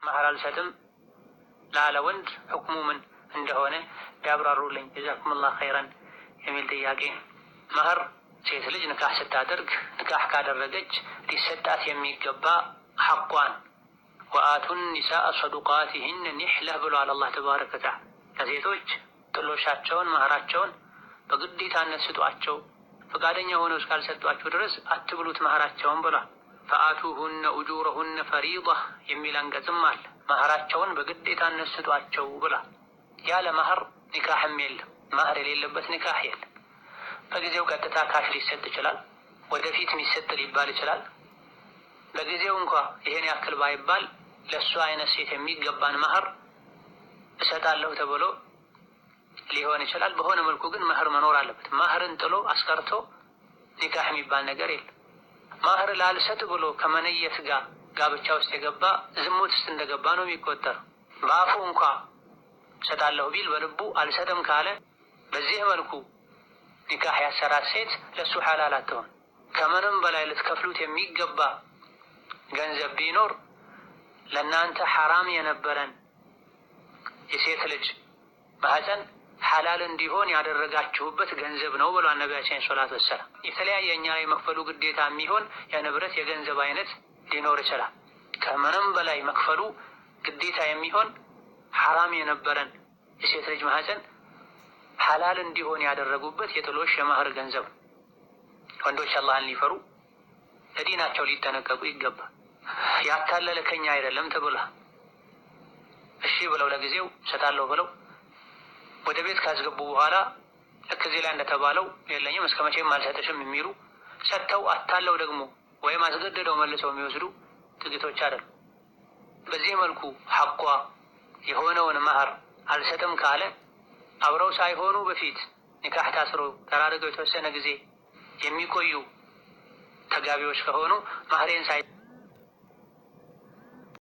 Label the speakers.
Speaker 1: መህር አልሰጥም ላለ ወንድ ሁክሙ ምን እንደሆነ ቢያብራሩልኝ ጀዛኩሙላህ ኸይረን የሚል ጥያቄ። መህር ሴት ልጅ ንካህ ስታደርግ ንካህ ካደረገች ሊሰጣት የሚገባ ሐቋን ወአቱን ኒሳአ ሰዱቃቲሂነ ኒሕለህ ብሏል አላህ ተባረከ ወተዓላ። ለሴቶች ጥሎሻቸውን መህራቸውን በግዴታነት ስጧቸው፣ ፈቃደኛ ሆነው እስካልሰጧቸው ድረስ አትብሉት መህራቸውን ብሏል። ፈአቱሁነ ኡጁረሁነ ፈሪዳ የሚል አንቀጽም አለ። መህራቸውን በግዴታነት ስጧቸው ብሏል። ያለ መህር ኒካህም የለም። መህር የሌለበት ኒካህ የለም። በጊዜው ቀጥታ ካሽ ሊሰጥ ይችላል። ወደፊት ሚሰጥ ሊባል ይችላል። በጊዜው እንኳ ይሄን ያክል ባይባል ለእሷ አይነት ሴት የሚገባን መህር እሰጣለሁ ተብሎ ሊሆን ይችላል። በሆነ መልኩ ግን መህር መኖር አለበት። መህርን ጥሎ አስቀርቶ ኒካህ የሚባል ነገር የለም። መህር ላልሰጥ ብሎ ከመነየት ጋር ጋብቻ ውስጥ የገባ ዝሙት ውስጥ እንደገባ ነው የሚቆጠር። በአፉ እንኳ እሰጣለሁ ቢል በልቡ አልሰጥም ካለ በዚህ መልኩ ኒካህ ያሰራት ሴት ለሱ ሐላል አትሆን። ከምንም በላይ ልትከፍሉት የሚገባ ገንዘብ ቢኖር ለእናንተ ሐራም የነበረን የሴት ልጅ ማህፀን ሐላል እንዲሆን ያደረጋችሁበት ገንዘብ ነው ብሏል ነቢያችን ሰለላሁ ዐለይሂ ወሰለም። የተለያየ እኛ ላይ መክፈሉ ግዴታ የሚሆን የንብረት የገንዘብ አይነት ሊኖር ይችላል። ከምንም በላይ መክፈሉ ግዴታ የሚሆን ሐራም የነበረን የሴት ልጅ ማህፀን ሐላል እንዲሆን ያደረጉበት የጥሎሽ የመህር ገንዘብ። ወንዶች አላህን ሊፈሩ ለዲናቸው ሊጠነቀቁ ይገባል። ያታለለ ከኛ አይደለም ተብላ እሺ ብለው ለጊዜው ሰጣለሁ ብለው ወደ ቤት ካስገቡ በኋላ ልክ እዚህ ላይ እንደተባለው የለኝም እስከ መቼም አልሰጥሽም የሚሉ ሰጥተው አታለው ደግሞ ወይም አስገድደው መልሰው የሚወስዱ ጥቂቶች አይደሉም። በዚህ መልኩ ሐቋ የሆነውን መህር አልሰጥም ካለ አብረው ሳይሆኑ በፊት ኒካህ ታስሮ ተራርገው የተወሰነ ጊዜ የሚቆዩ ተጋቢዎች ከሆኑ መህሬን